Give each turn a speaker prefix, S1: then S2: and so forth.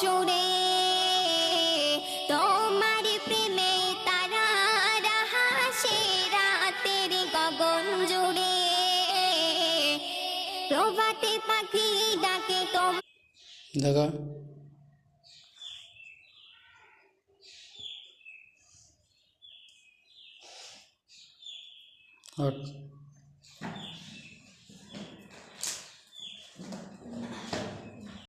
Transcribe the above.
S1: সুরে তোমার প্রেমে তারা হাসে রাতের গগন জুড়ে প্রভাতে পাখি ডাকে
S2: দেখা और